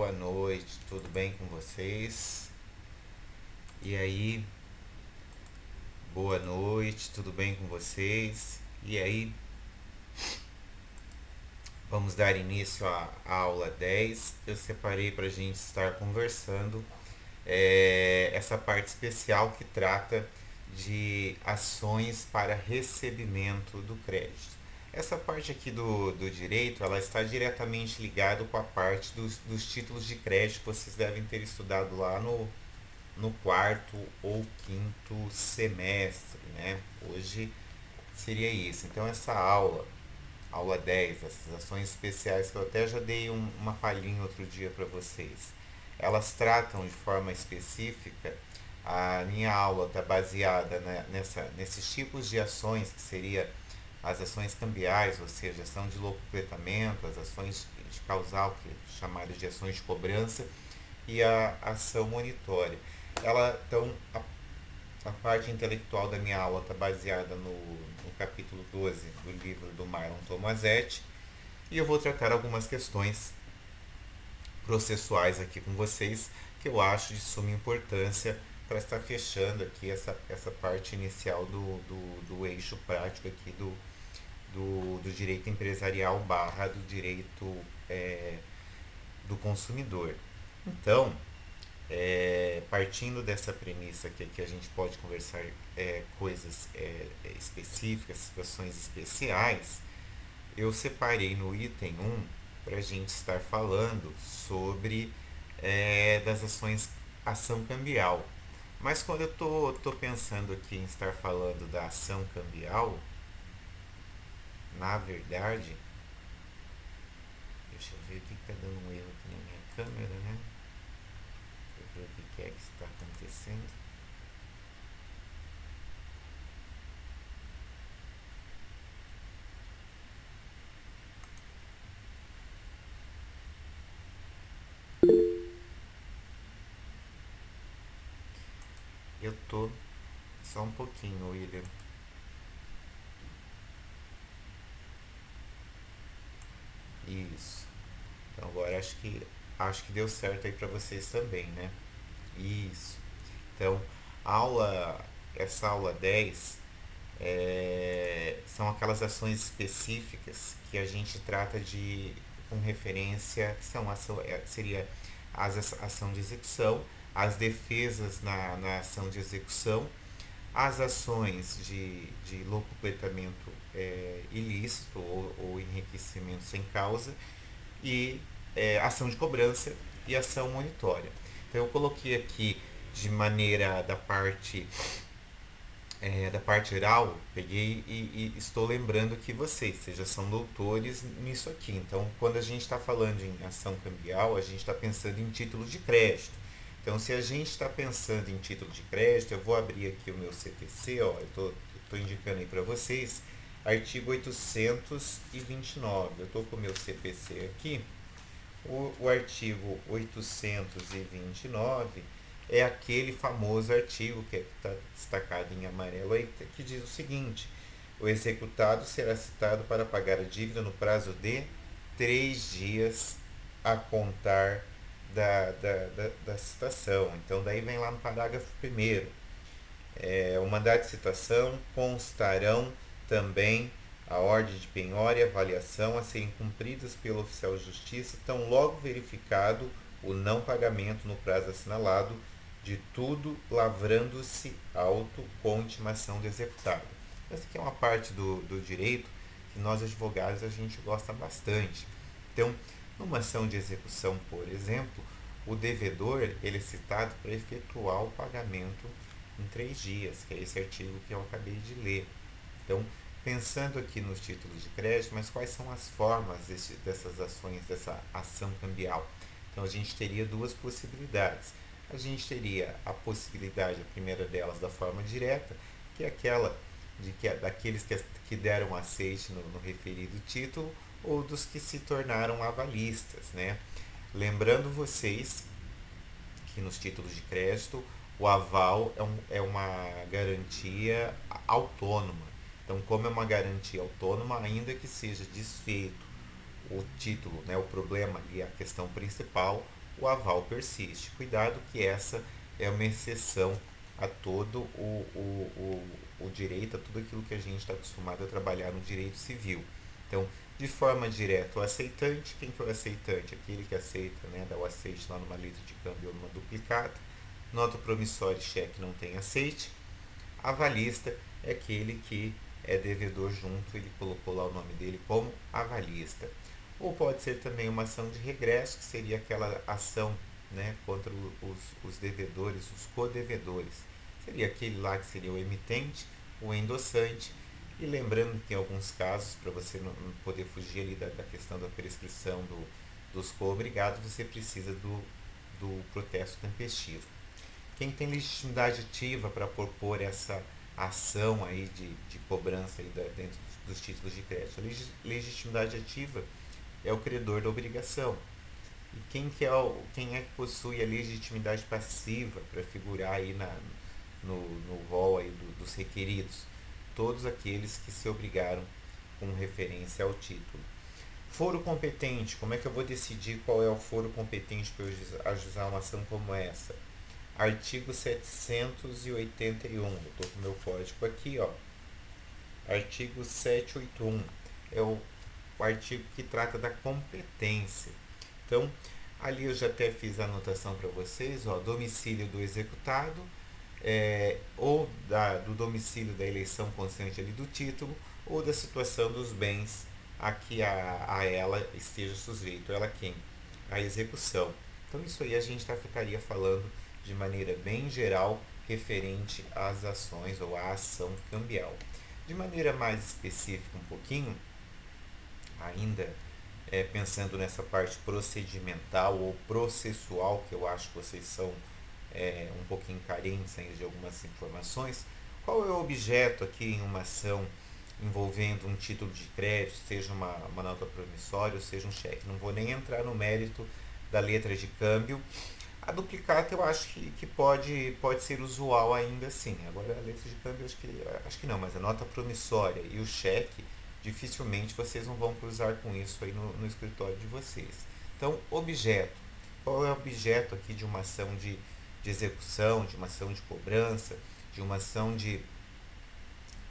boa noite, tudo bem com vocês? E aí, boa noite, tudo bem com vocês? E aí, vamos dar início à aula 10. Eu separei para a gente estar conversando essa parte especial que trata de ações para recebimento do crédito. Essa parte aqui do direito, ela está diretamente ligada com a parte dos títulos de crédito que vocês devem ter estudado lá no quarto ou quinto semestre, né? Hoje seria isso. Então essa aula 10, essas ações especiais que eu até já dei uma palhinha outro dia para vocês, elas tratam de forma específica. A minha aula está baseada nesses tipos de ações, que seria as ações cambiais, ou seja, ação de locupletamento, as ações de causal, que é chamadas de ações de cobrança, e a ação monitória. Então, a parte intelectual da minha aula está baseada no capítulo 12 do livro do Marlon Tomazetti, e eu vou tratar algumas questões processuais aqui com vocês, que eu acho de suma importância para estar fechando aqui essa parte inicial do eixo prático aqui do direito empresarial barra do direito do consumidor. Então, partindo dessa premissa que a gente pode conversar coisas específicas, situações especiais, eu separei no item 1 para a gente estar falando sobre das ações ação cambial. Mas quando eu tô pensando aqui em estar falando da ação cambial, na verdade, deixa eu ver o que está dando um erro aqui na minha câmera, né? Deixa eu ver o que é que está acontecendo. Eu tô só um pouquinho, William. Isso. Então agora acho que deu certo aí para vocês também, né? Isso. Então, essa aula 10 são aquelas ações específicas que a gente trata de com referência, que são seria a ação de execução, as defesas na ação de execução, as ações de locupletamento ilícito ou enriquecimento sem causa e ação de cobrança e ação monitória. Então eu coloquei aqui de maneira da parte geral, peguei e estou lembrando que vocês já são doutores nisso aqui. Então, quando a gente está falando em ação cambial, a gente está pensando em título de crédito. Então, se a gente está pensando em título de crédito, eu vou abrir aqui o meu CPC, ó, eu estou indicando aí para vocês, artigo 829. Eu estou com o meu CPC aqui. O artigo 829 é aquele famoso artigo que está destacado em amarelo aí, que diz o seguinte: o executado será citado para pagar a dívida no prazo de 3 dias a contar da citação. Então, daí vem lá no parágrafo 1º. O mandato de citação constarão também a ordem de penhora e avaliação a serem cumpridas pelo oficial de justiça, tão logo verificado o não pagamento no prazo assinalado de tudo, lavrando-se auto com intimação do executado. Essa aqui é uma parte do direito que nós advogados a gente gosta bastante. Então, numa ação de execução, por exemplo, o devedor ele é citado para efetuar o pagamento em 3 dias, que é esse artigo que eu acabei de ler. Então, pensando aqui nos títulos de crédito, mas quais são as formas dessas ações, dessa ação cambial? Então, a gente teria duas possibilidades. A gente teria a possibilidade, a primeira delas, da forma direta, que é aquela daqueles que deram aceite no referido título ou dos que se tornaram avalistas, né? Lembrando vocês que nos títulos de crédito o aval é uma garantia autônoma. Então, como é uma garantia autônoma, ainda que seja desfeito o título, né, o problema ali, a questão principal, o aval persiste. Cuidado que essa é uma exceção a todo o direito, a tudo aquilo que a gente está acostumado a trabalhar no direito civil. Então, de forma direta, o aceitante, quem foi o aceitante? Aquele que aceita, né, dá o aceite lá numa letra de câmbio ou numa duplicata. Nota promissória e cheque não tem aceite. Avalista é aquele que é devedor junto, ele colocou lá o nome dele como avalista. Ou pode ser também uma ação de regresso, que seria aquela ação, né, contra os devedores, os codevedores. Seria aquele lá que seria o emitente, o endossante. E lembrando que em alguns casos, para você não poder fugir ali da questão da prescrição dos co-obrigados, você precisa do protesto tempestivo. Quem tem legitimidade ativa para propor essa ação aí de cobrança aí dentro dos títulos de crédito? A legitimidade ativa é o credor da obrigação. E quem é que possui a legitimidade passiva para figurar aí no rol aí dos requeridos? Todos aqueles que se obrigaram com referência ao título. Foro competente, como é que eu vou decidir qual é o foro competente para eu ajuizar uma ação como essa? Artigo 781, eu estou com o meu código aqui, ó. Artigo 781 é o artigo que trata da competência. Então, ali eu já até fiz a anotação para vocês, ó, domicílio do executado, ou do domicílio da eleição constante ali do título, ou da situação dos bens a que a ela esteja sujeito. Ela quem? A execução. Então, isso aí a gente estaria falando de maneira bem geral referente às ações ou à ação cambial. De maneira mais específica um pouquinho, ainda pensando nessa parte procedimental ou processual, que eu acho que vocês são um pouquinho carentes ainda de algumas informações, qual é o objeto aqui em uma ação envolvendo um título de crédito, seja uma nota promissória ou seja um cheque? Não vou nem entrar no mérito da letra de câmbio. A duplicata eu acho que pode ser usual ainda assim. Agora a letra de câmbio acho que não, mas a nota promissória e o cheque, dificilmente vocês não vão cruzar com isso aí no escritório de vocês. Então, objeto. Qual é o objeto aqui de uma ação de execução, de uma ação de cobrança, de uma ação de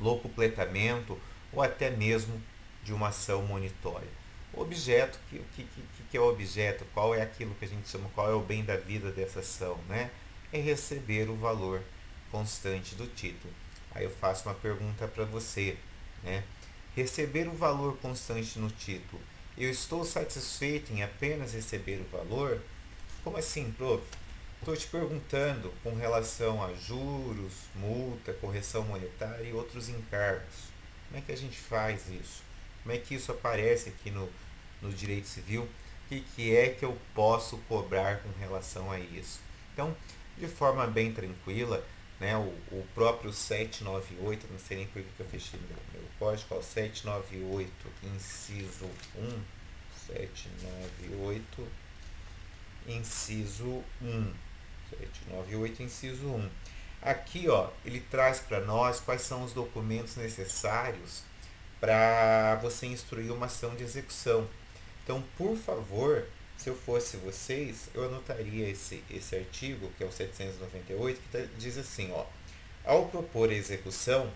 locupletamento ou até mesmo de uma ação monitória? O objeto, que é o objeto? Qual é aquilo que a gente chama, qual é o bem da vida dessa ação, né? É receber o valor constante do título. Aí eu faço uma pergunta para você, né? Receber o valor constante no título, eu estou satisfeito em apenas receber o valor? Como assim, prof? Estou te perguntando com relação a juros, multa, correção monetária e outros encargos. Como é que a gente faz isso? Como é que isso aparece aqui no direito civil? O que é que eu posso cobrar com relação a isso? Então, de forma bem tranquila, né, o próprio 798, não sei nem por que eu fechei meu código, ó, 798, inciso 1, 798, inciso 1, 798, inciso 1. Aqui, ó, ele traz para nós quais são os documentos necessários para você instruir uma ação de execução. Então, por favor, se eu fosse vocês, eu anotaria esse artigo, que é o 798, que diz assim, ó: ao propor a execução,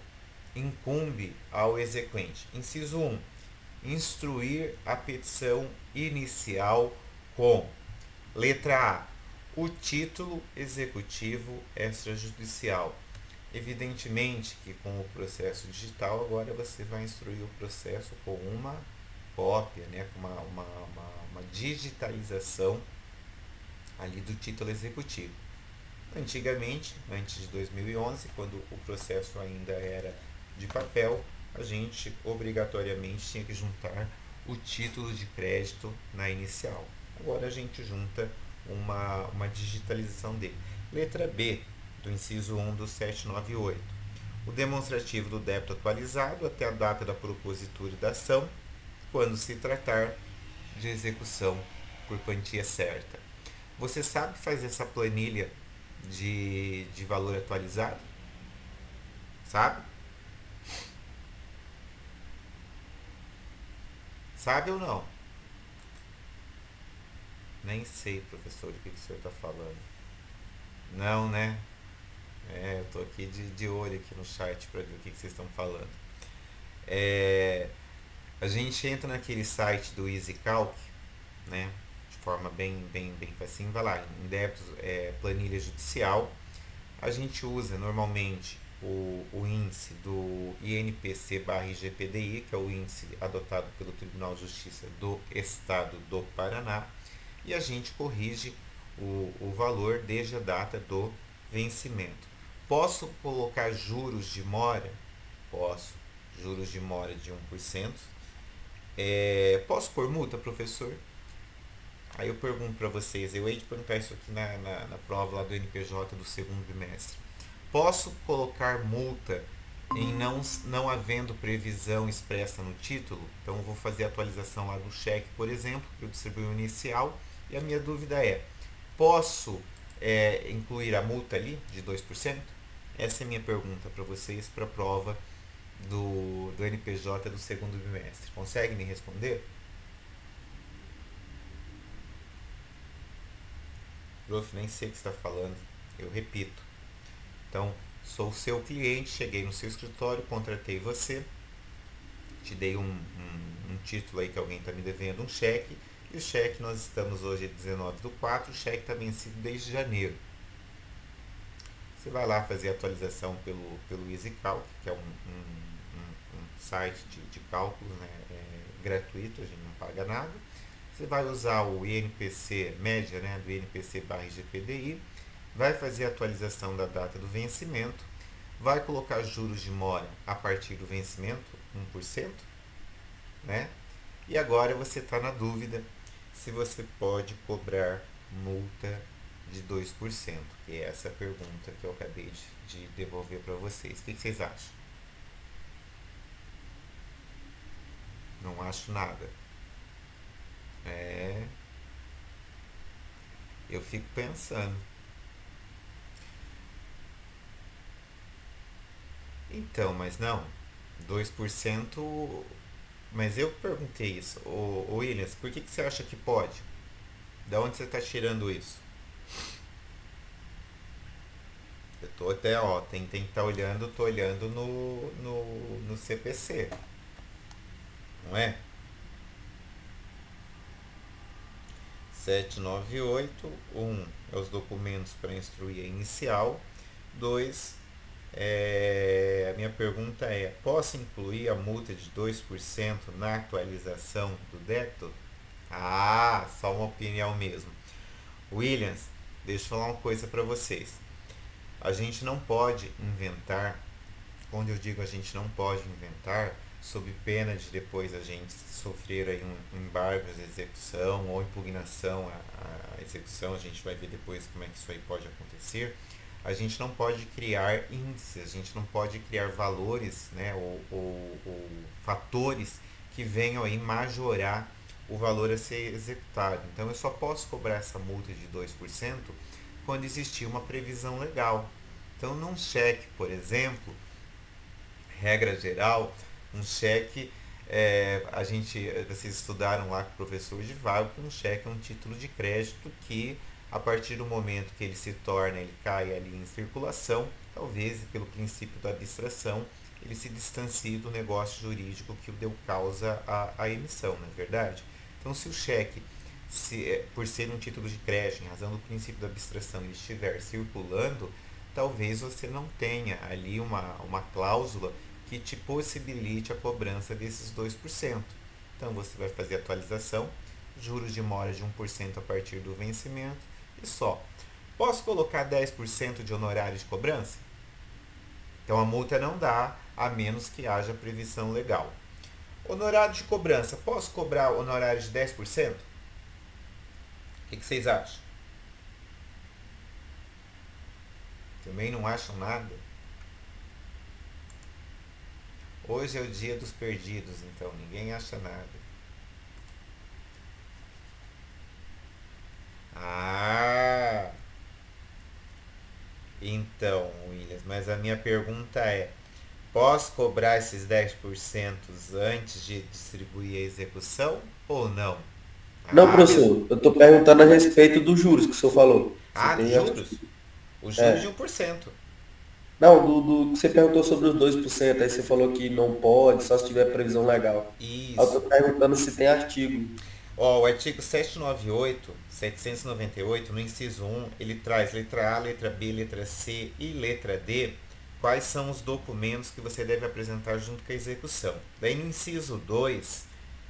incumbe ao exequente. Inciso 1. Instruir a petição inicial com: letra A, o título executivo extrajudicial. Evidentemente que com o processo digital agora você vai instruir o processo com uma cópia, né, com uma digitalização ali do título executivo. Antigamente, antes de 2011, quando o processo ainda era de papel, a gente obrigatoriamente tinha que juntar o título de crédito na inicial. Agora a gente junta uma digitalização dele. Letra B, do inciso 1 do 798. O demonstrativo do débito atualizado até a data da propositura da ação, quando se tratar de execução por quantia certa. Você sabe fazer essa planilha de valor atualizado? Sabe? Sabe ou não? Nem sei, professor, o que o senhor está falando. Não, né? Eu tô aqui de olho aqui no chat para ver o que vocês estão falando. É, a gente entra naquele site do EasyCalc, né? De forma bem facinho, vai lá, em débitos, planilha judicial. A gente usa normalmente o índice do INPC/IGPDI, que é o índice adotado pelo Tribunal de Justiça do Estado do Paraná, e a gente corrige o valor desde a data do vencimento. Posso colocar juros de mora? Posso. Juros de mora de 1%. Posso pôr multa, professor? Aí eu pergunto para vocês, eu hei de perguntar isso aqui na prova lá do NPJ do segundo bimestre. Posso colocar multa em não havendo previsão expressa no título? Então eu vou fazer a atualização lá do cheque, por exemplo, que eu distribuí o inicial, e a minha dúvida é, posso incluir a multa ali de 2%? Essa é a minha pergunta para vocês para a prova do NPJ do segundo bimestre. Consegue me responder? Prof, nem sei o que você está falando. Eu repito. Então, sou seu cliente, cheguei no seu escritório, contratei você, te dei um título aí que alguém está me devendo, um cheque, e o cheque, nós estamos hoje 19/4, o cheque está vencido desde janeiro. Você vai lá fazer a atualização pelo EasyCalc, que é um site de cálculos, né, gratuito, a gente não paga nada. Você vai usar o INPC, média, né, do INPC/IGPDI, vai fazer a atualização da data do vencimento, vai colocar juros de mora a partir do vencimento, 1%, né? E agora você está na dúvida se você pode cobrar multa de 2%, que é essa pergunta que eu acabei de devolver para vocês. O que vocês acham? Não acho nada. Eu fico pensando. Então, mas não. 2%. Mas eu perguntei isso. Ô Williams, por que você acha que pode? Da onde você está tirando isso? Eu tô até, ó, tem que estar olhando, tô olhando no CPC, não é? 7981 é os documentos para instruir a inicial. 2, a minha pergunta é, posso incluir a multa de 2% na atualização do débito? Ah, só uma opinião mesmo. Williams, deixa eu falar uma coisa para vocês. A gente não pode inventar, quando eu digo a gente não pode inventar, sob pena de depois a gente sofrer aí um embargo de execução ou impugnação à execução, a gente vai ver depois como é que isso aí pode acontecer. A gente não pode criar índices, a gente não pode criar valores, né, ou fatores que venham aí majorar o valor a ser executado. Então eu só posso cobrar essa multa de 2% quando existir uma previsão legal. Então num cheque, por exemplo, regra geral, um cheque, vocês estudaram lá com o professor Givago que um cheque é um título de crédito que a partir do momento que ele cai ali em circulação, talvez pelo princípio da abstração, ele se distancie do negócio jurídico que o deu causa à emissão, não é verdade? Então se o cheque, por ser um título de crédito, em razão do princípio da abstração, ele estiver circulando, talvez você não tenha ali uma cláusula que te possibilite a cobrança desses 2%. Então você vai fazer a atualização, juros de mora de 1% a partir do vencimento e só. Posso colocar 10% de honorário de cobrança? Então a multa não dá, a menos que haja previsão legal. Honorário de cobrança, posso cobrar honorário de 10%? O que vocês acham? Também não acham nada? Hoje é o dia dos perdidos, então ninguém acha nada. Ah! Então, Williams, mas a minha pergunta é: posso cobrar esses 10% antes de distribuir a execução ou não? Não, Ah, professor, eu estou perguntando a respeito dos juros que o senhor falou. Você dos tem juros? artigo. Os juros de É. 1%. Não, que você perguntou sobre os 2%. Aí você falou que não pode, só se tiver previsão legal. Aí eu Isso. estou perguntando se tem artigo. Ó, o artigo 798, no inciso 1, ele traz letra A, letra B, letra C e letra D, quais são os documentos que você deve apresentar junto com a execução. Daí no inciso 2,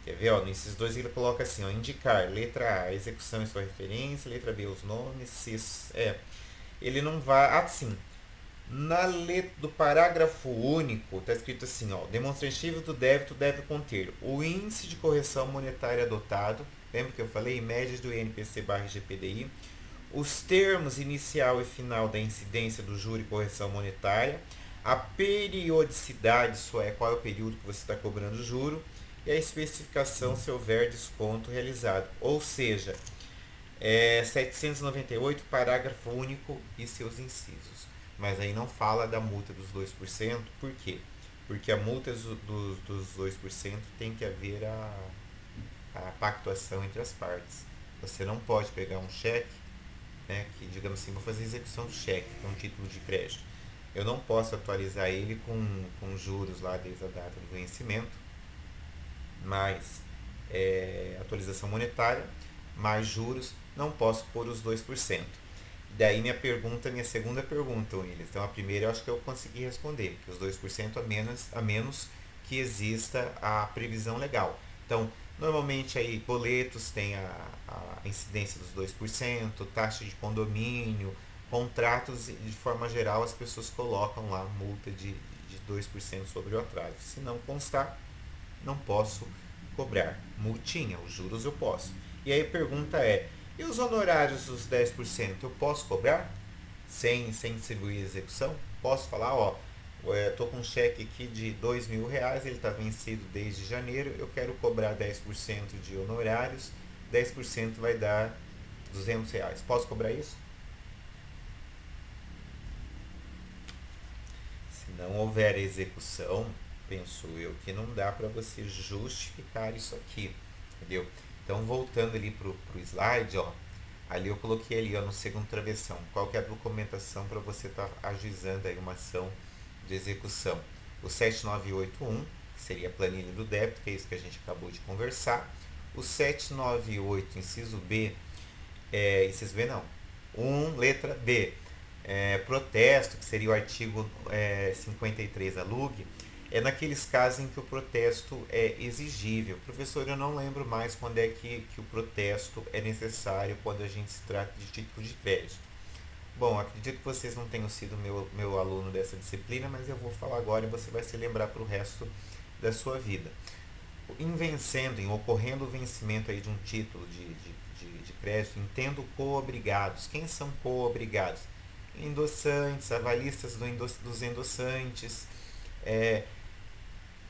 quer ver, ó, no inciso 2 ele coloca assim, ó, indicar, letra A, a execução e sua referência, letra B, os nomes, ele não vai, assim, na letra do parágrafo único, está escrito assim, ó, demonstrativo do débito deve conter o índice de correção monetária adotado, lembra que eu falei, médias do INPC/GPDI, os termos inicial e final da incidência do juro e correção monetária, a periodicidade, isso é, qual é o período que você está cobrando o juro, e a especificação se houver desconto realizado. Ou seja, 798, parágrafo único e seus incisos. Mas aí não fala da multa dos 2%, por quê? Porque a multa dos 2% tem que haver a pactuação entre as partes. Você não pode pegar um cheque, né, que digamos assim, vou fazer execução do cheque, que é um título de crédito. Eu não posso atualizar ele com juros lá desde a data do vencimento, mais atualização monetária, mais juros, não posso pôr os 2%. Daí minha segunda pergunta, Williams. Então a primeira eu acho que eu consegui responder, que os 2% a menos que exista a previsão legal. Então, normalmente aí boletos tem a incidência dos 2%, taxa de condomínio, contratos, de forma geral as pessoas colocam lá multa de 2% sobre o atraso. Se não constar, não posso cobrar. Multinha, os juros eu posso. E aí a pergunta é, e os honorários dos 10%, eu posso cobrar? Sem distribuir execução? Posso falar, ó, estou com um cheque aqui de R$ 2.000, ele está vencido desde janeiro, eu quero cobrar 10% de honorários, 10% vai dar R$ 200. Posso cobrar isso? Se não houver execução, penso eu que não dá para você justificar isso aqui, entendeu? Então, voltando ali pro slide, ó, ali eu coloquei ali, ó, no segundo travessão, qual que é a documentação para você estar ajuizando aí uma ação de execução. O 7981, que seria a planilha do débito, que é isso que a gente acabou de conversar. O 798, inciso B, inciso B não, letra B, protesto, que seria o artigo 53 da LUG, é naqueles casos em que o protesto é exigível. Professor, eu não lembro mais quando é que o protesto é necessário quando a gente se trata de título de crédito. Bom, acredito que vocês não tenham sido meu aluno dessa disciplina, mas eu vou falar agora e você vai se lembrar para o resto da sua vida. Em ocorrendo o vencimento aí de um título de crédito, entendo coobrigados. Quem são coobrigados? Endossantes, avalistas dos endossantes, é,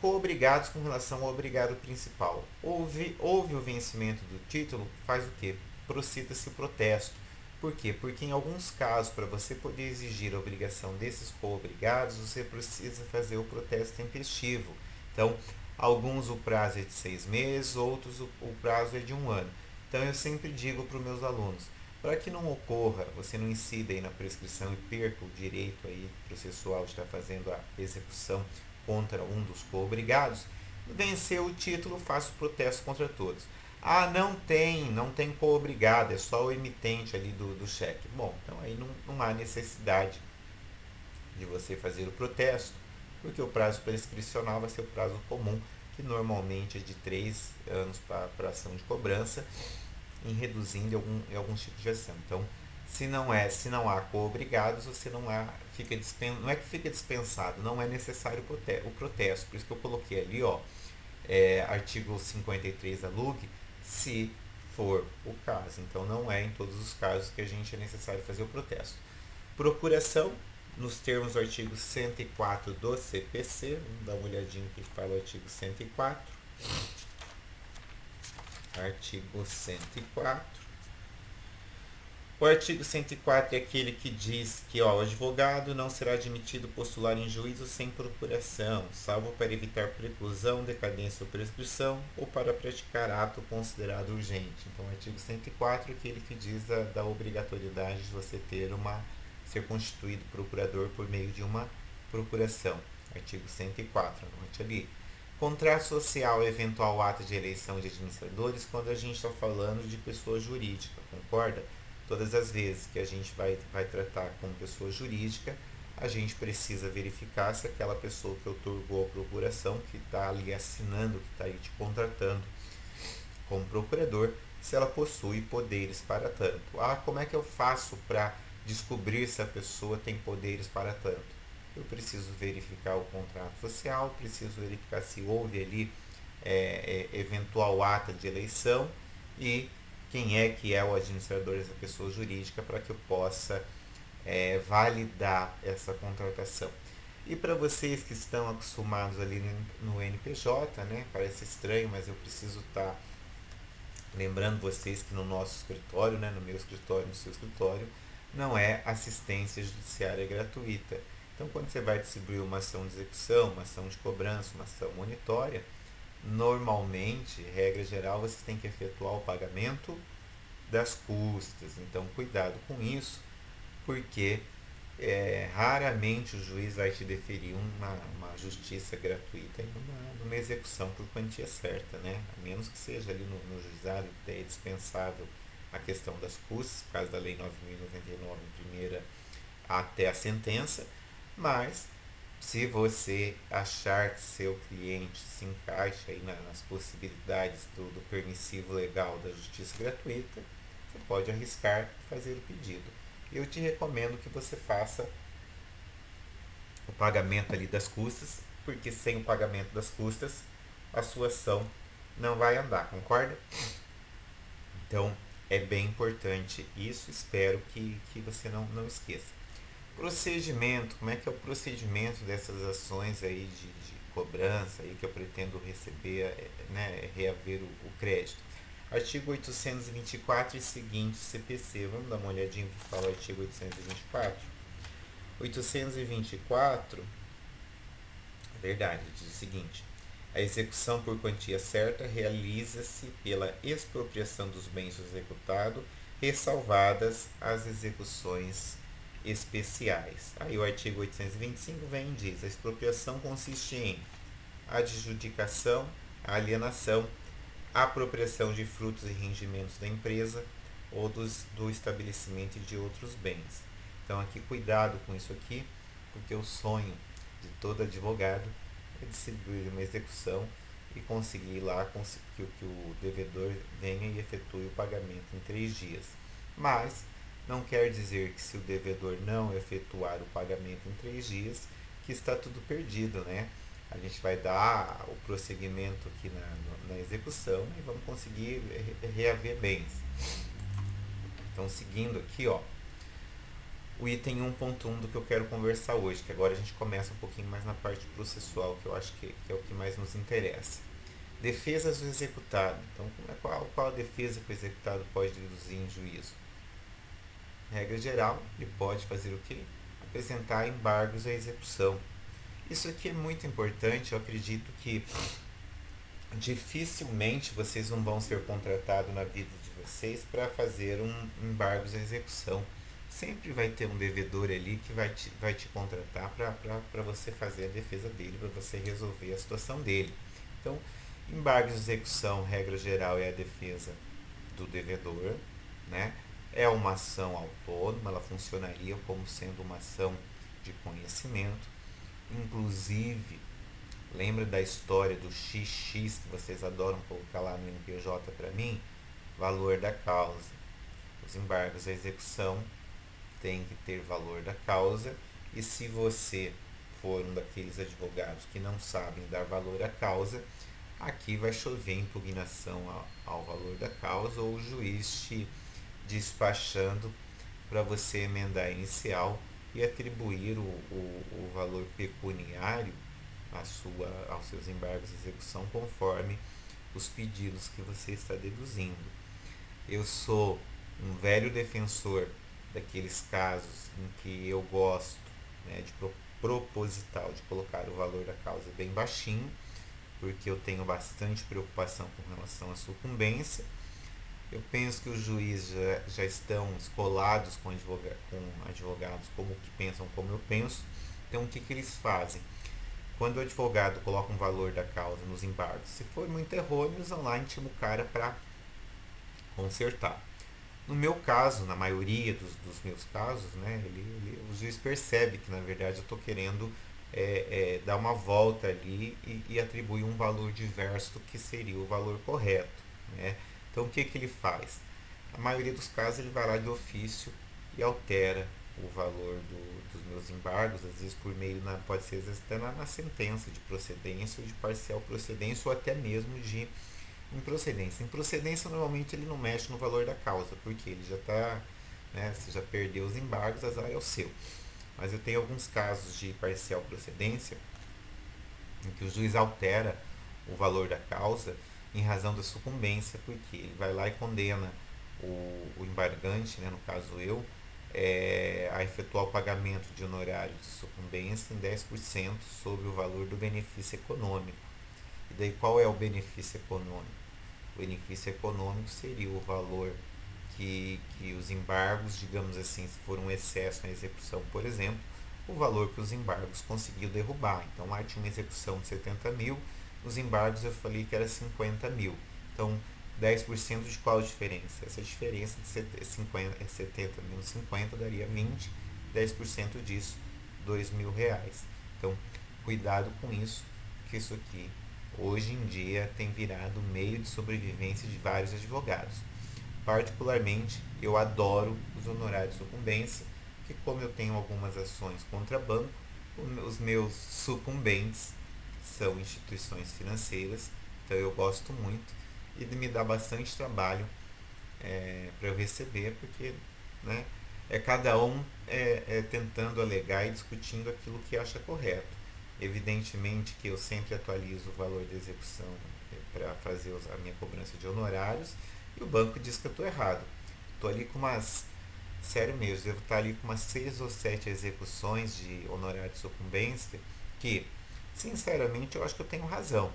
coobrigados com relação ao obrigado principal. Houve o vencimento do título, faz o quê? Procita-se o protesto. Por quê? Porque em alguns casos, para você poder exigir a obrigação desses coobrigados, você precisa fazer o protesto tempestivo. Então, alguns o prazo é de 6 meses, outros o prazo é de 1 ano. Então, eu sempre digo para os meus alunos, para que não ocorra, você não incida aí na prescrição e perca o direito aí processual de estar fazendo a execução contra um dos coobrigados, venceu o título, faço protesto contra todos. Ah, não tem coobrigado, é só o emitente ali do cheque. Bom, então aí não há necessidade de você fazer o protesto, porque o prazo prescricional vai ser o prazo comum, que normalmente é de 3 anos para ação de cobrança, em reduzindo em alguns tipos de ação. Então, se não há coobrigados, você não é que fica dispensado, não é necessário o protesto. Por isso que eu coloquei ali, ó, artigo 53 da LUG, se for o caso. Então, não é em todos os casos que a gente é necessário fazer o protesto. Procuração, nos termos do artigo 104 do CPC, vamos dar uma olhadinha aqui para o artigo 104. Artigo 104. O artigo 104 é aquele que diz que o advogado não será admitido postular em juízo sem procuração, salvo para evitar preclusão, decadência ou prescrição, ou para praticar ato considerado urgente. Então, o artigo 104 é aquele que diz da obrigatoriedade de você ser constituído procurador por meio de uma procuração. Artigo 104, anote ali. Contrato social é eventual ato de eleição de administradores quando a gente está falando de pessoa jurídica, concorda? Todas as vezes que a gente vai tratar como pessoa jurídica, a gente precisa verificar se aquela pessoa que outorgou a procuração, que está ali assinando, que está aí te contratando como procurador, se ela possui poderes para tanto. Como é que eu faço para descobrir se a pessoa tem poderes para tanto? Eu preciso verificar o contrato social, preciso verificar se houve ali eventual ata de eleição e quem é que é o administrador dessa pessoa jurídica para que eu possa validar essa contratação. E para vocês que estão acostumados ali no NPJ, né, parece estranho, mas eu preciso estar lembrando vocês que no nosso escritório, né, no meu escritório, no seu escritório, não é assistência judiciária gratuita. Então, quando você vai distribuir uma ação de execução, uma ação de cobrança, uma ação monitória, normalmente, regra geral, você tem que efetuar o pagamento das custas. Então, cuidado com isso, porque raramente o juiz vai te deferir uma justiça gratuita em numa execução por quantia certa, né? A menos que seja ali no juizado, é dispensável a questão das custas, por causa da Lei 9.099, primeira até a sentença, mas se você achar que seu cliente se encaixa aí nas possibilidades do permissivo legal da justiça gratuita, você pode arriscar fazer o pedido. Eu te recomendo que você faça o pagamento ali das custas, porque sem o pagamento das custas, a sua ação não vai andar, concorda? Então, é bem importante isso, espero que você não esqueça. Procedimento, como é que é o procedimento dessas ações aí de cobrança aí que eu pretendo receber, né, reaver o crédito? Artigo 824 e seguinte CPC, vamos dar uma olhadinha que fala o artigo 824. 824, verdade, diz o seguinte: a execução por quantia certa realiza-se pela expropriação dos bens do executado, ressalvadas as execuções especiais. Aí o artigo 825 vem e diz: a expropriação consiste em adjudicação, alienação, apropriação de frutos e rendimentos da empresa ou do estabelecimento e de outros bens. Então aqui cuidado com isso aqui, porque o sonho de todo advogado é distribuir uma execução e conseguir lá que o devedor venha e efetue o pagamento em 3 dias. Mas não quer dizer que se o devedor não efetuar o pagamento em 3 dias, que está tudo perdido, né? A gente vai dar o prosseguimento aqui na execução e vamos conseguir reaver bens. Então, seguindo aqui, ó, o item 1.1 do que eu quero conversar hoje, que agora a gente começa um pouquinho mais na parte processual, que eu acho que é o que mais nos interessa. Defesas do executado. Então, qual a defesa que o executado pode deduzir em juízo? Regra geral, ele pode fazer o quê? Apresentar embargos à execução. Isso aqui é muito importante, eu acredito que dificilmente vocês não vão ser contratados na vida de vocês para fazer embargos à execução. Sempre vai ter um devedor ali que vai te contratar para você fazer a defesa dele, para você resolver a situação dele. Então, embargos de execução, regra geral, é a defesa do devedor, né? É uma ação autônoma, ela funcionaria como sendo uma ação de conhecimento. Inclusive, lembra da história do XX que vocês adoram colocar lá no NPJ para mim? Valor da causa. Os embargos à execução têm que ter valor da causa, e se você for um daqueles advogados que não sabem dar valor à causa, aqui vai chover impugnação ao valor da causa, ou o juiz te despachando para você emendar a inicial e atribuir o valor pecuniário aos seus embargos de execução conforme os pedidos que você está deduzindo. Eu sou um velho defensor daqueles casos em que eu gosto, né, de proposital, de colocar o valor da causa bem baixinho, porque eu tenho bastante preocupação com relação à sucumbência. Eu penso que os juízes já estão escolados com advogados como que pensam como eu penso. Então o que eles fazem? Quando o advogado coloca um valor da causa nos embargos, se for muito errôneo, eles vão lá e intimam o cara para consertar. No meu caso, na maioria dos meus casos, né, o juiz percebe que na verdade eu estou querendo dar uma volta ali e atribuir um valor diverso do que seria o valor correto. Né? Então o que ele faz? A maioria dos casos ele vai lá de ofício e altera o valor dos meus embargos, às vezes por meio, pode ser às vezes até na sentença de procedência ou de parcial procedência ou até mesmo de improcedência. Improcedência normalmente ele não mexe no valor da causa, porque ele já está, né, você já perdeu os embargos, azar é o seu. Mas eu tenho alguns casos de parcial procedência em que o juiz altera o valor da causa em razão da sucumbência, porque ele vai lá e condena o embargante, né, no caso eu, a efetuar o pagamento de honorário de sucumbência em 10% sobre o valor do benefício econômico. E daí qual é o benefício econômico? O benefício econômico seria o valor que os embargos, digamos assim, se for um excesso na execução, por exemplo, o valor que os embargos conseguiu derrubar. Então lá tinha uma execução de 70 mil, os embargos eu falei que era 50 mil. Então 10% de qual diferença? Essa diferença de 70 menos 50 daria 20, 10% disso, R$ 2.000. Então cuidado com isso, que isso aqui hoje em dia tem virado meio de sobrevivência de vários advogados. Particularmente, eu adoro os honorários de sucumbência, que como eu tenho algumas ações contra banco, os meus sucumbentes são instituições financeiras, então eu gosto muito e me dá bastante trabalho para eu receber, porque né, cada um tentando alegar e discutindo aquilo que acha correto. Evidentemente que eu sempre atualizo o valor da execução para fazer a minha cobrança de honorários e o banco diz que eu estou errado. Estou ali com sério mesmo, devo estar ali com umas 6 ou 7 execuções de honorário de sucumbência que, sinceramente, eu acho que eu tenho razão.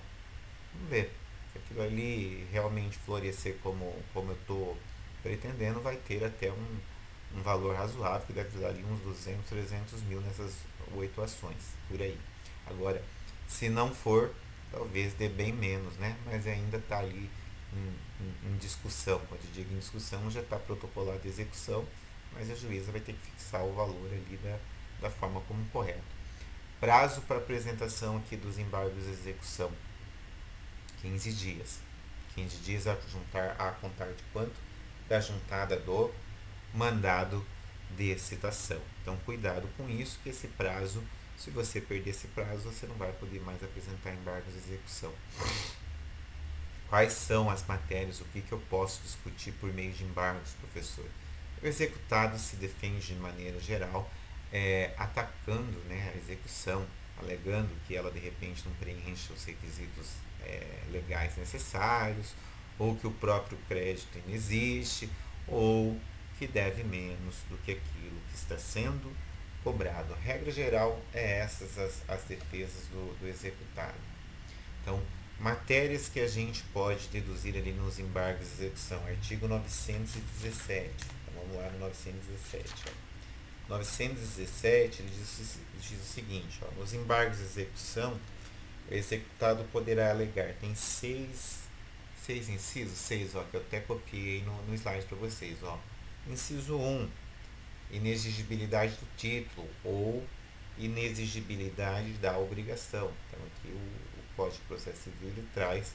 Vamos ver. Se aquilo ali realmente florescer como eu estou pretendendo, vai ter até um valor razoável, que deve dar ali uns 200, 300 mil nessas 8 ações, por aí. Agora, se não for, talvez dê bem menos, né? Mas ainda está ali em discussão. Quando eu digo em discussão, já está protocolado a execução, mas a juíza vai ter que fixar o valor ali da forma como correto. Prazo para apresentação aqui dos embargos de execução, 15 dias. 15 dias a contar de quanto? Da juntada do mandado de citação. Então, cuidado com isso, que esse prazo, se você perder esse prazo, você não vai poder mais apresentar embargos de execução. Quais são as matérias, o que eu posso discutir por meio de embargos, professor? O executado se defende de maneira geral, atacando, né, a execução, alegando que ela de repente não preenche os requisitos legais necessários, ou que o próprio crédito não existe, ou que deve menos do que aquilo que está sendo cobrado. A regra geral é essas as defesas do executado. Então, matérias que a gente pode deduzir ali nos embargos de execução, artigo 917. Então, vamos lá no 917. Ó. 917 ele diz o seguinte: ó, nos embargos de execução, o executado poderá alegar, tem seis incisos, 6, ó, que eu até copiei no slide para vocês. Ó. Inciso 1, inexigibilidade do título ou inexigibilidade da obrigação. Então aqui o Código de Processo Civil ele traz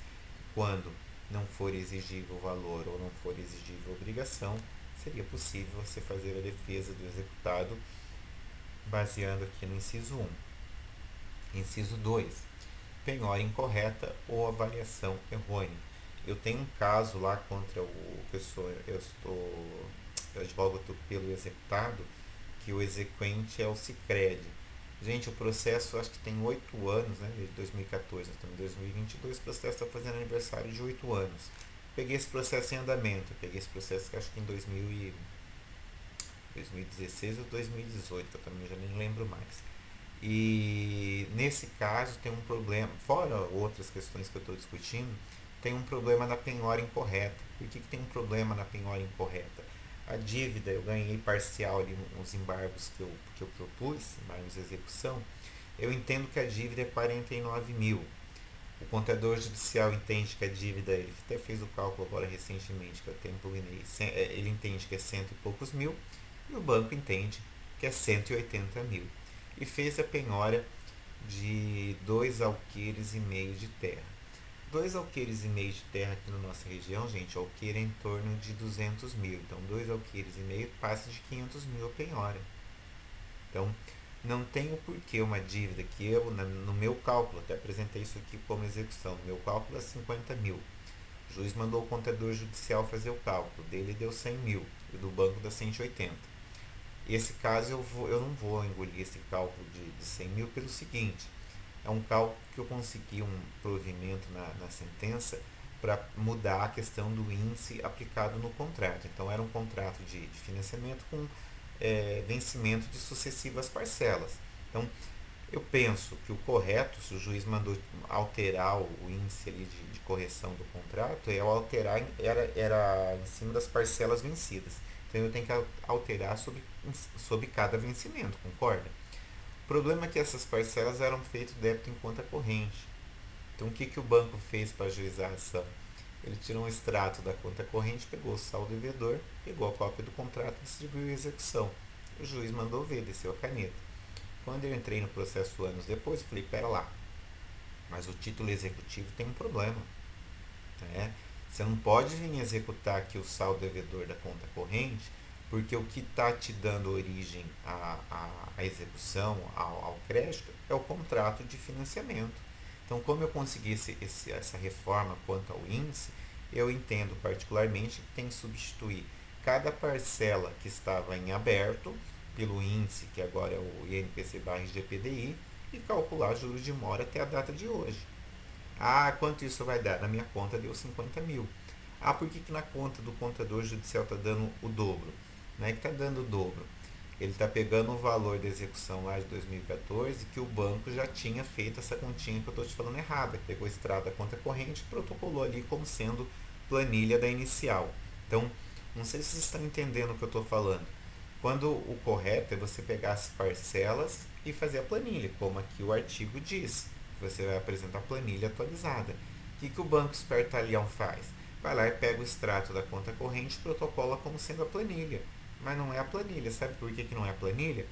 quando não for exigível o valor ou não for exigível a obrigação, seria possível você fazer a defesa do executado baseando aqui no inciso 1. Inciso 2, penhora incorreta ou avaliação errônea. Eu tenho um caso lá contra o pessoa, eu advogo pelo executado, que o exequente é o Sicredi. Gente, o processo acho que tem 8 anos, né? Desde 2014, estamos em 2022, o processo está fazendo aniversário de 8 anos. Peguei esse processo em andamento, peguei esse processo que acho que em 2016 ou 2018, que eu também já nem lembro mais. E nesse caso tem um problema, fora outras questões que eu estou discutindo, tem um problema na penhora incorreta. Por que tem um problema na penhora incorreta? A dívida, eu ganhei parcial ali nos embargos que eu propus, embargos de execução. Eu entendo que a dívida é 49 mil. O contador judicial entende que a dívida, ele até fez o cálculo agora recentemente, que eu temporinei, ele entende que é cento e poucos mil, e o banco entende que é 180 mil. E fez a penhora de 2,5 alqueires de terra. 2,5 alqueires de terra aqui na nossa região, gente, alqueire é em torno de 200 mil. Então, 2,5 alqueires passa de 500 mil a penhora. Então, não tem o porquê uma dívida que eu, no meu cálculo, até apresentei isso aqui como execução, no meu cálculo é 50 mil. O juiz mandou o contador judicial fazer o cálculo, dele deu 100 mil, e do banco dá 180. Esse caso eu não vou engolir esse cálculo de 100 mil pelo seguinte, é um cálculo que eu consegui um provimento na sentença para mudar a questão do índice aplicado no contrato. Então era um contrato de financiamento com vencimento de sucessivas parcelas. Então eu penso que o correto, se o juiz mandou alterar o índice ali de correção do contrato, é alterar era em cima das parcelas vencidas. Então eu tenho que alterar sobre cada vencimento, concorda? O problema é que essas parcelas eram feitas débito em conta corrente. Então o que o banco fez para ajuizar a ação? Ele tirou um extrato da conta corrente, pegou o saldo devedor, pegou a cópia do contrato e distribuiu a execução. O juiz mandou ver, desceu a caneta. Quando eu entrei no processo anos depois, eu falei, pera lá, mas o título executivo tem um problema. Né? Você não pode vir executar aqui o saldo devedor da conta corrente, porque o que está te dando origem à execução, ao crédito, é o contrato de financiamento. Então, como eu consegui essa reforma quanto ao índice, eu entendo particularmente que tem que substituir cada parcela que estava em aberto pelo índice, que agora é o INPC/GPDI, e calcular juros de mora até a data de hoje. Ah, quanto isso vai dar? Na minha conta deu 50 mil. Ah, por que na conta do contador judicial está dando o dobro? Não é que está dando o dobro. Ele está pegando o valor da execução lá de 2014, que o banco já tinha feito essa continha que eu estou te falando errada. Pegou o extrato da conta corrente e protocolou ali como sendo planilha da inicial. Então, não sei se vocês estão entendendo o que eu estou falando. Quando o correto é você pegar as parcelas e fazer a planilha, como aqui o artigo diz. Você vai apresentar a planilha atualizada. O que o Banco Espertalhão faz? Vai lá e pega o extrato da conta corrente e protocola como sendo a planilha. Mas não é a planilha. Sabe por que não é a planilha?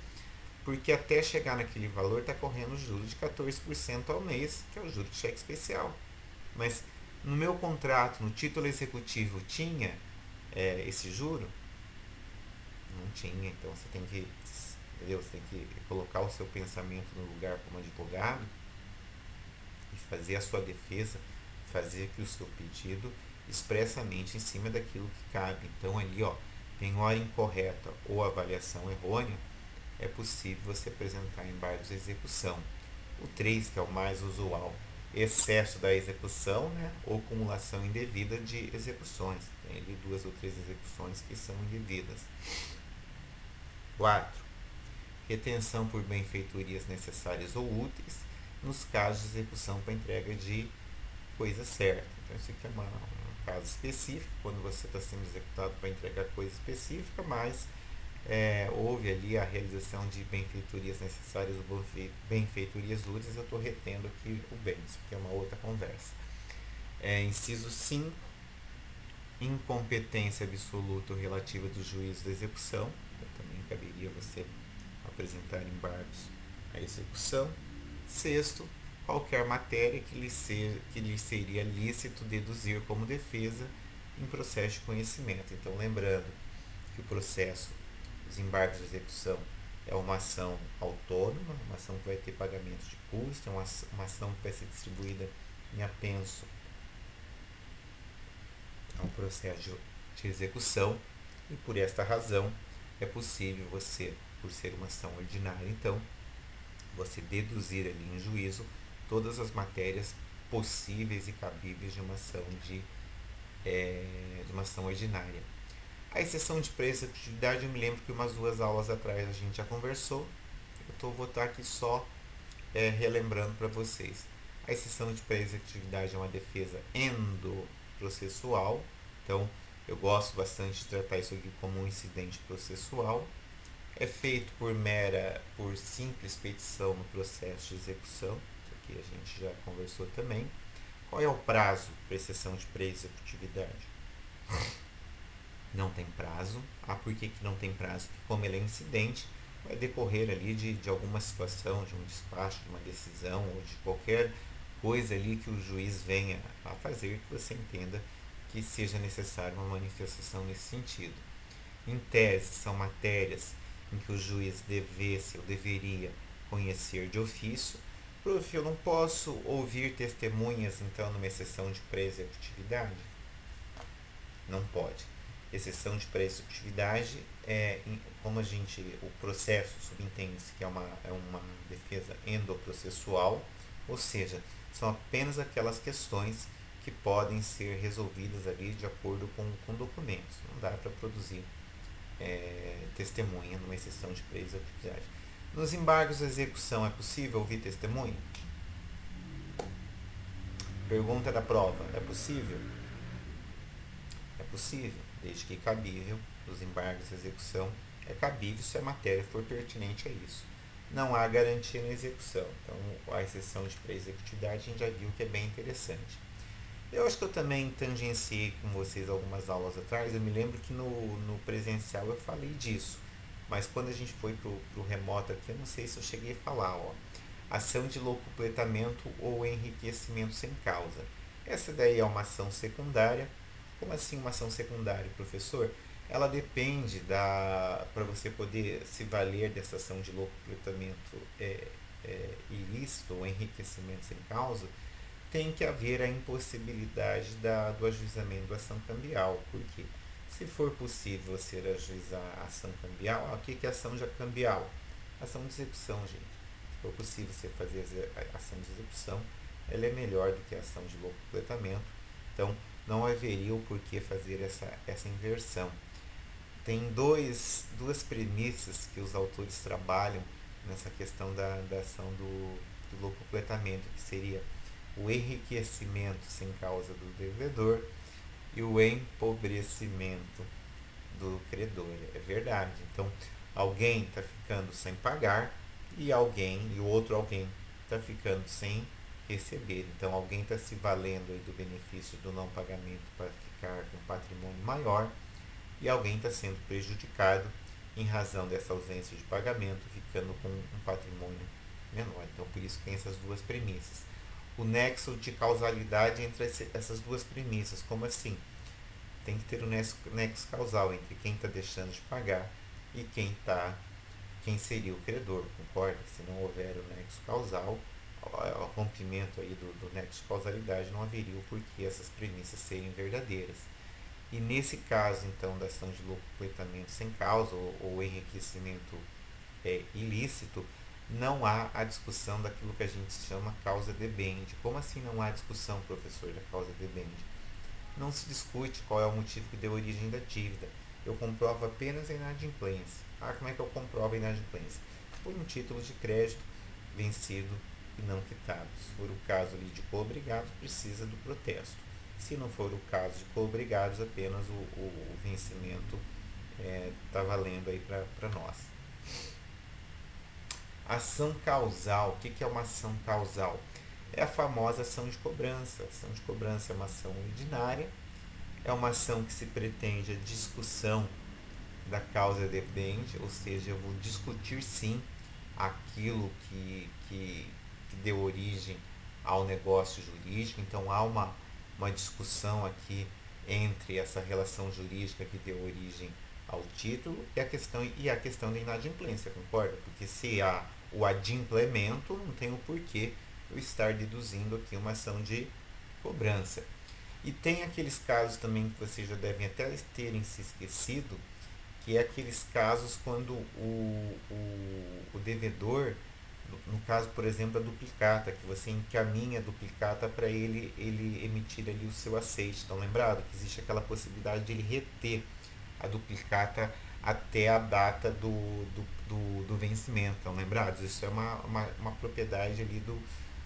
Porque até chegar naquele valor está correndo juros de 14% ao mês, que é o juro de cheque especial. Mas no meu contrato, no título executivo, tinha esse juro? Não tinha. Então você tem que, entendeu? Você tem que colocar o seu pensamento no lugar como advogado e fazer a sua defesa, fazer aqui o seu pedido expressamente em cima daquilo que cabe. Então ali, penhora incorreta ou avaliação errônea, é possível você apresentar embargos de execução. O 3, que é o mais usual, excesso da execução, né, ou acumulação indevida de execuções. Tem ali 2 ou 3 execuções que são indevidas. 4. Retenção por benfeitorias necessárias ou úteis nos casos de execução para entrega de coisa certa. Então isso aqui é um caso específico, quando você está sendo executado para entregar coisa específica, mas houve ali a realização de benfeitorias necessárias ou benfeitorias úteis, eu estou retendo aqui o bem, isso aqui é uma outra conversa. Inciso 5, incompetência absoluta ou relativa do juiz da execução, também caberia você apresentar embargos à execução. 6º, qualquer matéria que lhe seria lícito deduzir como defesa em processo de conhecimento. Então, lembrando que o processo, os embargos de execução, é uma ação autônoma, uma ação que vai ter pagamento de custo, é uma ação que vai ser distribuída em apenso ao processo de execução, e por esta razão é possível você, por ser uma ação ordinária, então, você deduzir ali em juízo todas as matérias possíveis e cabíveis de uma ação de de uma ação ordinária. A exceção de preço e executividade, eu me lembro que umas 2 aulas atrás a gente já conversou. Vou estar aqui só relembrando para vocês. A exceção de preço e executividade é uma defesa endoprocessual. Então, eu gosto bastante de tratar isso aqui como um incidente processual. É feito por simples petição no processo de execução. Isso aqui a gente já conversou também. Qual é o prazo para exceção de preço e executividade? Não tem prazo. Por que não tem prazo? Porque como ele é incidente, vai decorrer ali de alguma situação, de um despacho, de uma decisão ou de qualquer coisa ali que o juiz venha a fazer que você entenda que seja necessária uma manifestação nesse sentido. Em tese, são matérias em que o juiz devesse ou deveria conhecer de ofício. Prof, eu não posso ouvir testemunhas, então, numa exceção de pré-executividade? Não pode. Exceção de pré-executividade como o processo subentende-se que é uma defesa endoprocessual, ou seja, são apenas aquelas questões que podem ser resolvidas ali de acordo com documentos. Não dá para produzir testemunha numa exceção de pré-executividade. Nos embargos de execução é possível ouvir testemunha? Pergunta da prova: é possível? É possível, desde que cabível. Os embargos de execução é cabível se a matéria for pertinente a isso. Não há garantia na execução. Então, a exceção de pré-executividade a gente já viu que é bem interessante. Eu acho que eu também tangenciei com vocês algumas aulas atrás. Eu me lembro que no presencial eu falei disso. Mas quando a gente foi para o remoto aqui, eu não sei se eu cheguei a falar. Ação de locupletamento ou enriquecimento sem causa. Essa daí é uma ação secundária. Como assim uma ação secundária, professor? Ela depende para você poder se valer dessa ação de locupletamento ilícito ou enriquecimento sem causa, tem que haver a impossibilidade do ajuizamento da ação cambial. Por quê? Se for possível você ajuizar a ação cambial, o que é ação cambial? Ação de execução, gente. Se for possível você fazer a ação de execução, ela é melhor do que a ação de locupletamento. Então, não haveria o porquê fazer essa inversão. Tem duas premissas que os autores trabalham nessa questão da ação do locupletamento, que seria o enriquecimento sem causa do devedor e o empobrecimento do credor. É verdade. Então, alguém está ficando sem pagar e o outro alguém está ficando sem receber. Então, alguém está se valendo aí do benefício do não pagamento para ficar com um patrimônio maior e alguém está sendo prejudicado em razão dessa ausência de pagamento, ficando com um patrimônio menor. Então, por isso tem essas duas premissas. O nexo de causalidade entre essas duas premissas. Como assim? Tem que ter um nexo causal entre quem está deixando de pagar e quem seria o credor, concorda? Se não houver o nexo causal, o rompimento aí do nexo de causalidade, não haveria o porquê essas premissas serem verdadeiras. E nesse caso, então, da ação de locupletamento sem causa ou enriquecimento ilícito, não há a discussão daquilo que a gente chama causa debende. Como assim não há discussão, professor, da causa debende? Não se discute qual é o motivo que deu origem da dívida. Eu comprovo apenas a inadimplência. Como é que eu comprovo a inadimplência? Por um título de crédito vencido e não quitado. Se for o caso ali de coobrigados, precisa do protesto. Se não for o caso de coobrigados, apenas o vencimento está valendo aí para nós. Ação causal. O que é uma ação causal? É a famosa ação de cobrança. A ação de cobrança é uma ação ordinária, é uma ação que se pretende a discussão da causa debende, ou seja, eu vou discutir sim aquilo que deu origem ao negócio jurídico. Então há uma discussão aqui entre essa relação jurídica que deu origem ao título e a questão da inadimplência, concorda? Porque se há o adimplemento, não tem o porquê eu estar deduzindo aqui uma ação de cobrança. E tem aqueles casos também que vocês já devem até terem se esquecido, que é aqueles casos quando o devedor No caso, por exemplo, da duplicata, que você encaminha a duplicata para ele emitir ali o seu aceite. Então, lembrado que existe aquela possibilidade de ele reter a duplicata até a data do vencimento. Então, lembrados, isso é uma propriedade ali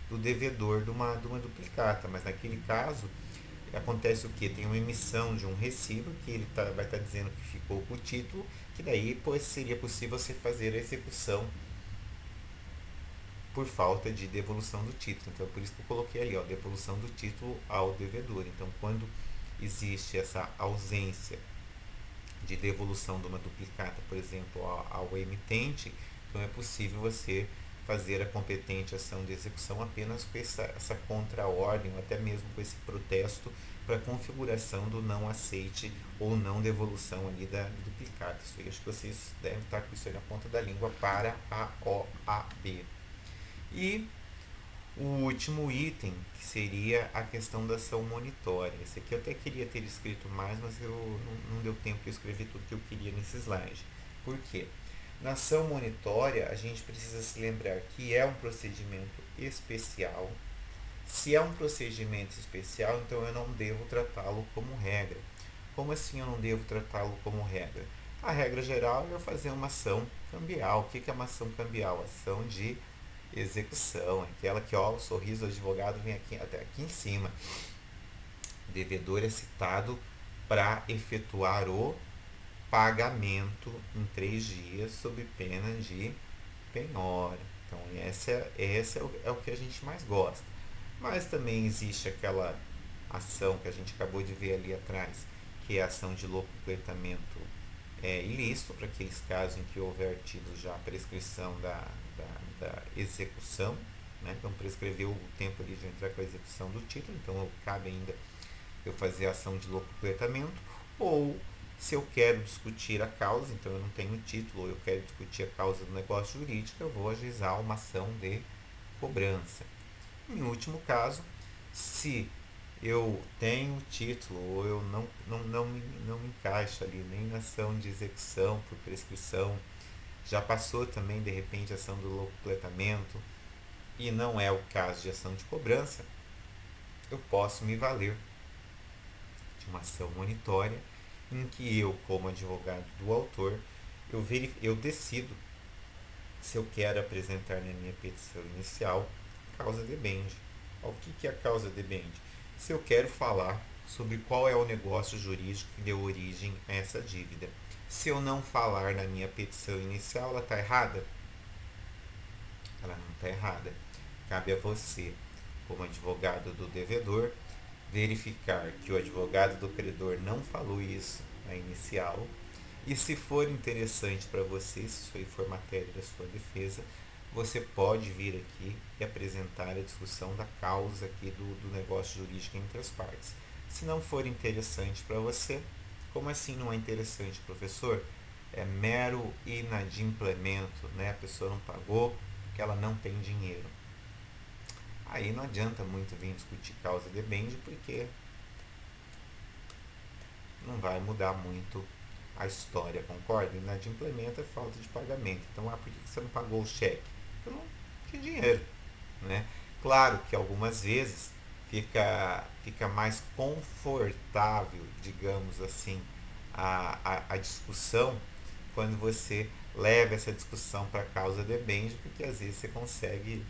do devedor de uma duplicata. Mas naquele caso, acontece o que? Tem uma emissão de um recibo que ele vai estar dizendo que ficou com o título, que daí pois, seria possível você fazer a execução por falta de devolução do título. Então, por isso que eu coloquei ali, ó, devolução do título ao devedor. Então, quando existe essa ausência de devolução de uma duplicata, por exemplo, ao emitente, então é possível você fazer a competente ação de execução apenas com essa contraordem, ou até mesmo com esse protesto para configuração do não aceite ou não devolução ali da duplicata. Isso aí, acho que vocês devem estar com isso aí na ponta da língua para a OAB. E o último item, que seria a questão da ação monitória. Esse aqui eu até queria ter escrito mais, mas não deu tempo de escrever tudo que eu queria nesse slide. Por quê? Na ação monitória, a gente precisa se lembrar que é um procedimento especial. Se é um procedimento especial, então eu não devo tratá-lo como regra. Como assim eu não devo tratá-lo como regra? A regra geral é eu fazer uma ação cambial. O que é uma ação cambial? Ação de execução, aquela que ó, o sorriso do advogado vem aqui até aqui em cima. O devedor é citado para efetuar o pagamento em 3 dias sob pena de penhora. Então essa é o que a gente mais gosta. Mas também existe aquela ação que a gente acabou de ver ali atrás, que é a ação de locupletamento ilícito, para aqueles casos em que houver tido já a prescrição da execução, né? Então prescreveu o tempo ali de entrar com a execução do título, então cabe ainda eu fazer a ação de locupletamento, ou se eu quero discutir a causa, então eu não tenho título, ou eu quero discutir a causa do negócio jurídico, eu vou ajuizar uma ação de cobrança. Em último caso, se eu tenho título ou eu não me encaixo ali nem na ação de execução por prescrição, já passou também de repente a ação do locupletamento e não é o caso de ação de cobrança, eu posso me valer de uma ação monitória em que eu, como advogado do autor, eu decido se eu quero apresentar na minha petição inicial causa debende. O que é a causa debende? Se eu quero falar sobre qual é o negócio jurídico que deu origem a essa dívida. Se eu não falar na minha petição inicial, ela está errada? Ela não está errada. Cabe a você, como advogado do devedor, verificar que o advogado do credor não falou isso na inicial. E se for interessante para você, se isso aí for matéria da sua defesa, você pode vir aqui e apresentar a discussão da causa aqui do negócio jurídico entre as partes. Se não for interessante para você, como assim não é interessante, professor? É mero inadimplemento, né? A pessoa não pagou porque ela não tem dinheiro. Aí não adianta muito vir discutir causa debende, porque não vai mudar muito a história, concorda? Inadimplemento é falta de pagamento. Então, por que você não pagou o cheque? Porque eu não tinha dinheiro, né? Claro que algumas vezes fica mais confortável, digamos assim, a discussão quando você leva essa discussão para a causa debende, porque às vezes você consegue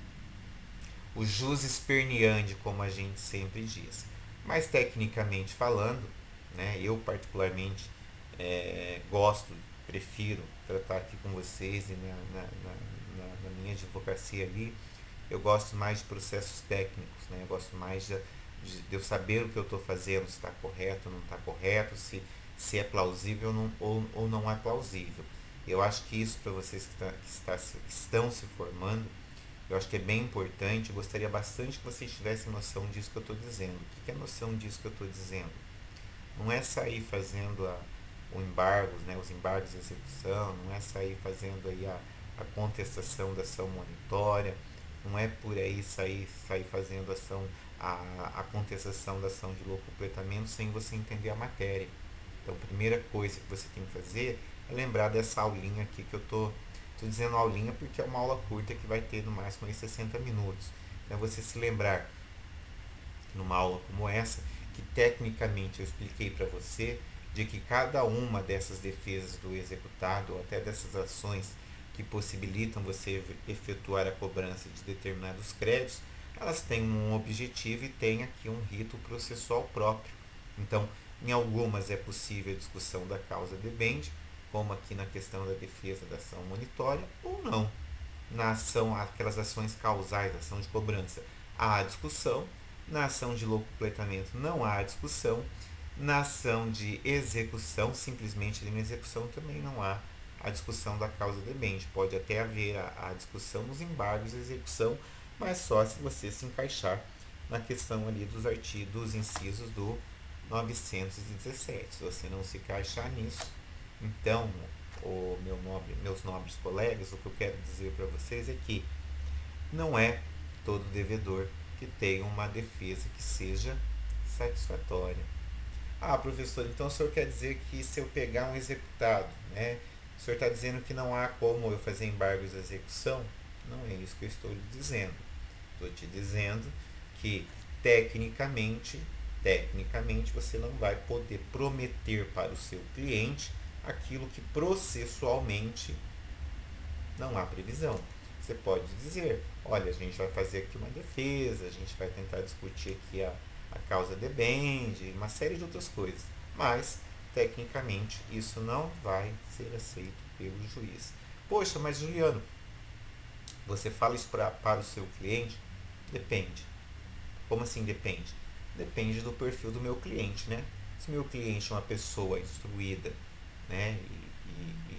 o jus esperneandi, como a gente sempre diz. Mas tecnicamente falando, né, eu particularmente gosto, prefiro tratar aqui com vocês e na minha advocacia ali, eu gosto mais de processos técnicos, né? Eu gosto mais de eu saber o que eu estou fazendo, se está correto ou não está correto, se é plausível ou não é plausível. Eu acho que isso para vocês que estão se formando, eu acho que é bem importante. Eu gostaria bastante que vocês tivessem noção disso que eu estou dizendo. O que é noção disso que eu estou dizendo? Não é sair fazendo o embargo, né, os embargos de execução, não é sair fazendo aí a contestação da ação monitória, não é por aí sair fazendo a contestação da ação de locupletamento sem você entender a matéria. Então, a primeira coisa que você tem que fazer é lembrar dessa aulinha aqui que eu estou Estou dizendo aulinha porque é uma aula curta que vai ter no máximo aí 60 minutos. Então você se lembrar, numa aula como essa, que tecnicamente eu expliquei para você de que cada uma dessas defesas do executado, ou até dessas ações que possibilitam você efetuar a cobrança de determinados créditos, elas têm um objetivo e têm aqui um rito processual próprio. Então, em algumas é possível a discussão da causa debende, como aqui na questão da defesa da ação monitória, ou não. Na ação, aquelas ações causais, ação de cobrança, há discussão. Na ação de locupletamento não há discussão. Na ação de execução, simplesmente na execução também não há a discussão da causa debende. Pode até haver a discussão nos embargos de execução, mas só se você se encaixar na questão ali dos artigos, dos incisos do 917. Se você não se encaixar nisso, então, meus nobres colegas, o que eu quero dizer para vocês é que não é todo devedor que tenha uma defesa que seja satisfatória. Ah, professor, então o senhor quer dizer que se eu pegar um executado, né, o senhor está dizendo que não há como eu fazer embargos de execução? Não é isso que eu estou lhe dizendo. Estou te dizendo que tecnicamente você não vai poder prometer para o seu cliente aquilo que processualmente não há previsão. Você pode dizer, olha, a gente vai fazer aqui uma defesa, a gente vai tentar discutir aqui a causa debende, uma série de outras coisas. Mas, tecnicamente, isso não vai ser aceito pelo juiz. Poxa, mas Juliano, você fala isso para o seu cliente? Depende. Como assim depende? Depende do perfil do meu cliente, né? Se meu cliente é uma pessoa instruída, né, e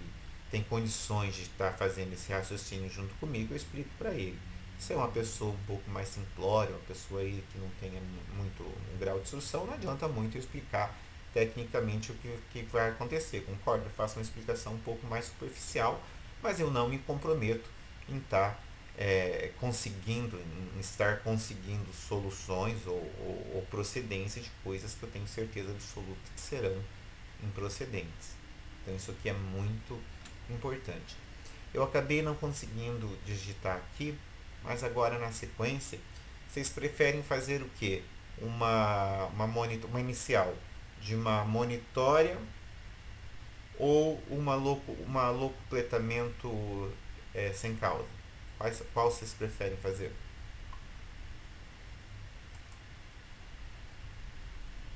tem condições de estar fazendo esse raciocínio junto comigo, eu explico para ele. Se é uma pessoa um pouco mais simplória, uma pessoa aí que não tenha muito um grau de instrução, não adianta muito eu explicar tecnicamente o que vai acontecer. Concordo? Eu faço uma explicação um pouco mais superficial, mas eu não me comprometo em estar em estar conseguindo soluções ou procedência de coisas que eu tenho certeza absoluta que serão improcedentes. Então isso aqui é muito importante. Eu acabei não conseguindo digitar aqui, mas agora na sequência, vocês preferem fazer o quê? Uma inicial de uma monitória ou uma locupletamento sem causa? Qual vocês preferem fazer?